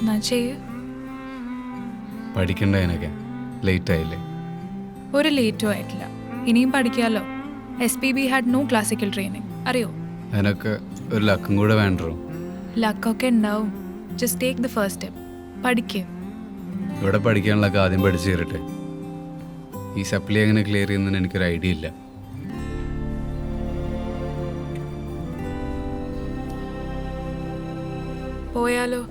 എന്നാ ചെയ്യ്. പഠിക്കണ്ടതിനൊക്കെ ലേറ്റ് ആയില്ലേ? ഒരു ലേറ്റും ആയിട്ടില്ല. ഇനിയും പഠിക്കാമല്ലോ. SPB had no classical training, അറിയോ? അതിനൊക്കെ ഒരു ലക്കും കൂടെ വേണ്ടോ? ലക്കൊക്കെ ഉണ്ടാവും. Just take the first step. പഠിക്ക്. ഇവിടെ പഠിക്കാനുള്ളതൊക്കെ ആദ്യം പഠിച്ചു കയറട്ടെ. ഈ സപ്ലി എങ്ങനെ ക്ലിയർ ചെയ്യുന്നതിന് എനിക്കൊരു ഐഡിയ ഇല്ല. പോയാലോ?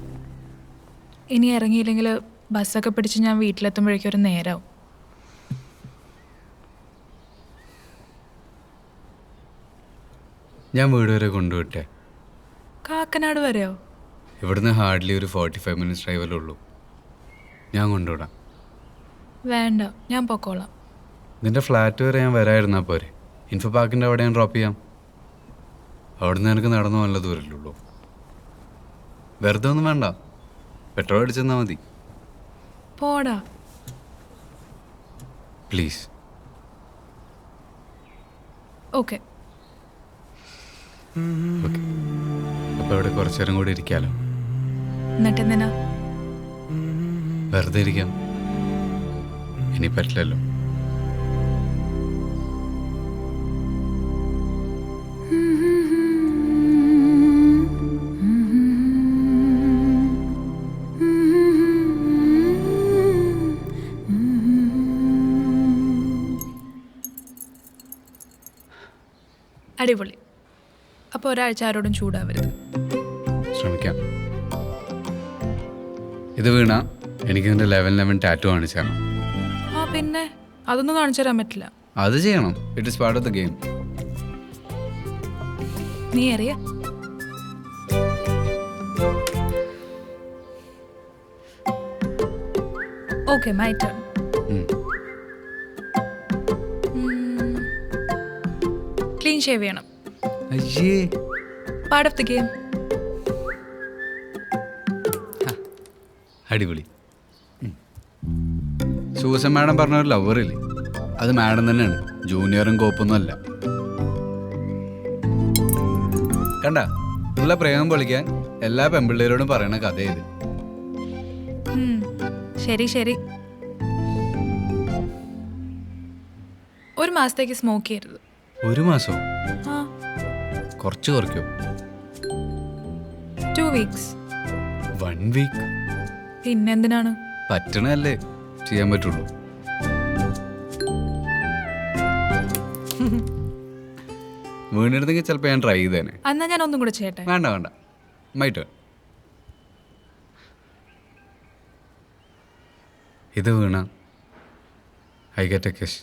ഇനി ഇറങ്ങിയില്ലെങ്കിൽ ബസ്സൊക്കെ പിടിച്ച് ഞാൻ വീട്ടിലെത്തുമ്പോഴേക്കും ഒരു നേരമാവും. ഞാൻ വീട് വരെ കൊണ്ടുവിട്ടെ. കാക്കനാട് വരെയോ? ഇവിടുന്ന് ഹാർഡ്ലി ഒരു 45 മിനിറ്റ്സ് ഡ്രൈവല്ലേ ഉള്ളൂ. ഞാൻ കൊണ്ടുവിടാം. വേണ്ട, ഞാൻ പൊക്കോളാം. നിന്റെ ഫ്ലാറ്റ് വരെ ഞാൻ വരായിരുന്നാൽ പോരെ? ഇൻഫോ പാർക്കിൻ്റെ അവിടെ ഞാൻ ഡ്രോപ്പ് ചെയ്യാം. അവിടുന്ന് എനിക്ക് നടന്നു നല്ല ദൂരമല്ലുള്ളൂ. വെറുതെ ഒന്നും വേണ്ട, പെട്രോൾ അടിച്ചെന്നാൽ മതി. പോടാ പ്ലീസ്. ഓക്കെ. ഓക്കെ, അപ്പോൾ ഇവിടെ കുറച്ചു നേരം കൂടി ഇരിക്കാമല്ലോ. എന്നിട്ട് എന്തിനാ? വെറുതെ ഇരിക്കാം. ഇനി പറ്റില്ലല്ലോ. അടിപൊളി. അപ്പോൾ ഒരാഴ്ച ആരോടും ചൂടാവരുത്. ശ്രമിക്കാം. ഇത് വീണ എനിക്ക് നിന്റെ 11 ടാറ്റു കാണിച്ചു തരണം. ആ പിന്നെ അതൊന്നും കാണിച്ചു തരാൻ പറ്റില്ല. അത് ചെയ്യണം. It is part of the game. നീ അറിയ. Okay, my turn. Clean shave ചെയ്യണം. അയ്യേ, പാർട്ട് ഓഫ് ദി ഗെയിം. അടിപൊളി. സൂസൻ മാഡം പറഞ്ഞ ഒരു ലവറില്ലേ, അത് മാഡം തന്നെയാണ്. ജൂനിയറും കോപ്പൊന്നും അല്ല. കണ്ട, നിങ്ങളെ പ്രേമം പൊളിക്കാൻ എല്ലാ പെൺപിള്ളേരോടും പറയണ കഥ ഇത്. ശരി ശരി. ഒരു മാസത്തേക്ക് സ്മോക്ക് ചെയ്യരുത്. ഒരു മാസമോ? ആ, കുറച്ച് കുറയ്ക്കോ? 2 weeks. 1 വീക്ക്? പിന്നെന്തിനാണ്? പറ്റണല്ലേ ചെയ്യാൻ പറ്റുള്ളൂ. വീണെടുത്തെങ്കിൽ ചിലപ്പോൾ ഞാൻ ട്രൈ ചെയ്തേനെ. എന്നാ ഞാൻ ഒന്നും കൂടെ ചെയ്യട്ടെ? വേണ്ട വേണ്ട, മൈ ടേൺ. ഇത് വീണ ഐ ഗെറ്റ് എ കിസ്.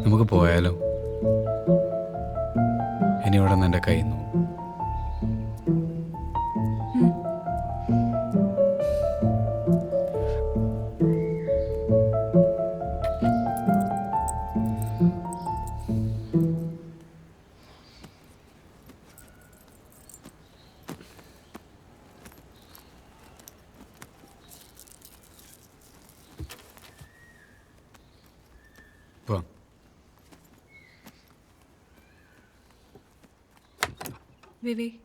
നമുക്ക് പോയാലോ? ഇനി ഇവിടെ നിന്ന് എൻ്റെ കയ്യിൽ നിന്ന് പോവാം. വിവേക്,